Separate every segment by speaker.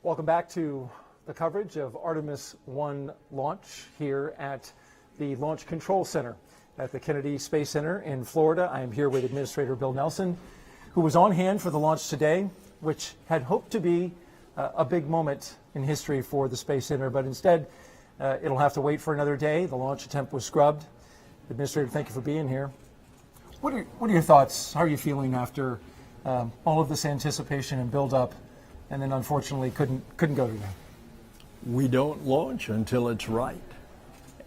Speaker 1: Welcome back to the coverage of Artemis I launch here at the Launch Control Center at the Kennedy Space Center in Florida. I am here with Administrator Bill Nelson, who was on hand for the launch today, which had hoped to be a big moment in history for the Space Center, but instead it'll have to wait for another day. The launch attempt was scrubbed. Administrator, thank you for being here. What are your thoughts? How are you feeling after all of this anticipation and build-up, and then unfortunately couldn't go today?
Speaker 2: We don't launch until it's right.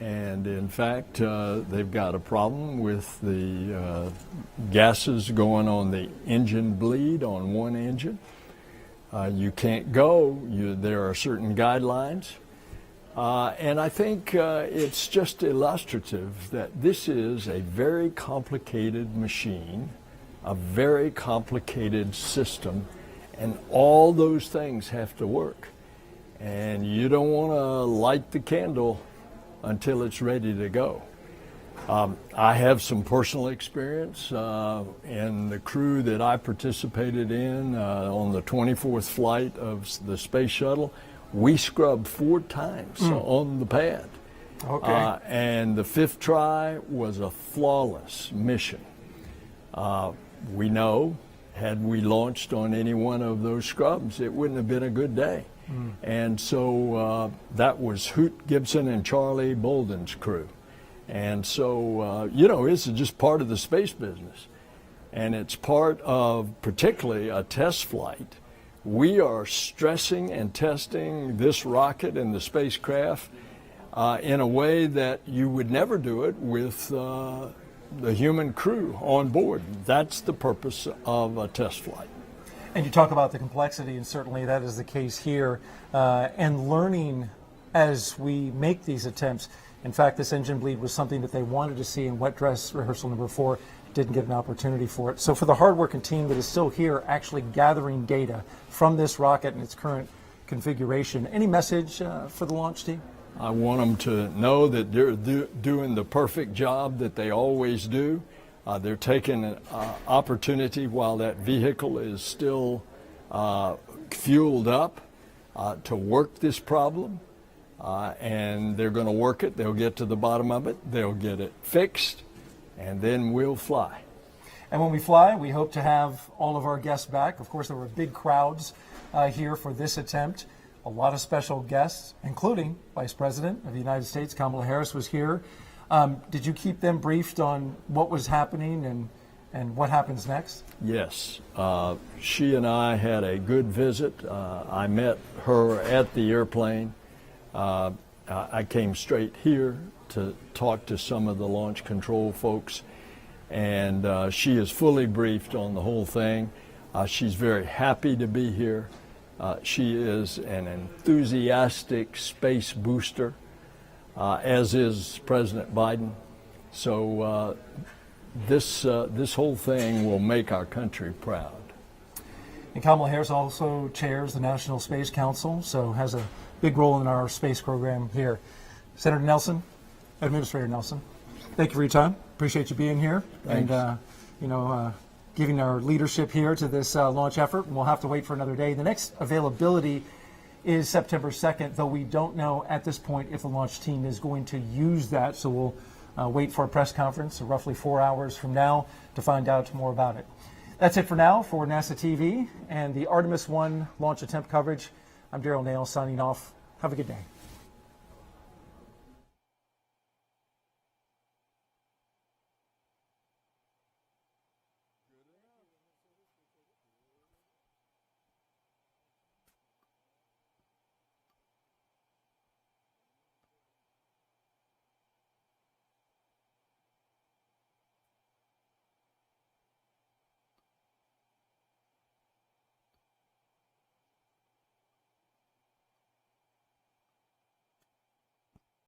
Speaker 2: And in fact, they've got a problem with the gases going on the engine bleed on one engine. You can't go. There are certain guidelines. And I think it's just illustrative that this is a very complicated machine, a very complicated system, and all those things have to work. And you don't want to light the candle until it's ready to go. I have some personal experience in the crew that I participated in on the 24th flight of the space shuttle. We scrubbed 4 times on the pad.
Speaker 1: Okay.
Speaker 2: And the 5th try was a flawless mission. We know, had we launched on any one of those scrubs, it wouldn't have been a good day. And so that was Hoot Gibson and Charlie Bolden's crew. And so, this is just part of the space business. And it's part of particularly a test flight. We are stressing and testing this rocket and the spacecraft in a way that you would never do it with the human crew on board. That's the purpose of a test flight.
Speaker 1: And you talk about the complexity, and certainly that is the case here, and learning as we make these attempts. In fact, this engine bleed was something that they wanted to see in wet dress rehearsal number 4, didn't get an opportunity for it. So for the hardworking team that is still here actually gathering data from this rocket and its current configuration, any message for the launch team?
Speaker 2: I want them to know that they're doing the perfect job that they always do. They're taking an opportunity while that vehicle is still fueled up to work this problem, and they're going to work it. They'll get to the bottom of it. They'll get it fixed, and then we'll fly.
Speaker 1: And when we fly, we hope to have all of our guests back. Of course, there were big crowds here for this attempt. A lot of special guests, including Vice President of the United States, Kamala Harris, was here. Did you keep them briefed on what was happening and what happens next?
Speaker 2: Yes. She and I had a good visit. I met her at the airplane. I came straight here to talk to some of the launch control folks, and she is fully briefed on the whole thing. She's very happy to be here. She is an enthusiastic space booster, as is President Biden. So this whole thing will make our country proud.
Speaker 1: And Kamala Harris also chairs the National Space Council, so has a big role in our space program here. Senator Nelson, Administrator Nelson, thank you for your time. Appreciate you being here.
Speaker 2: Thanks.
Speaker 1: And giving our leadership here to this launch effort. And we'll have to wait for another day. The next availability is September 2nd, though we don't know at this point if the launch team is going to use that. So we'll wait for a press conference roughly 4 hours from now to find out more about it. That's it for now for NASA TV and the Artemis I launch attempt coverage. I'm Daryl Nail signing off. Have a good day.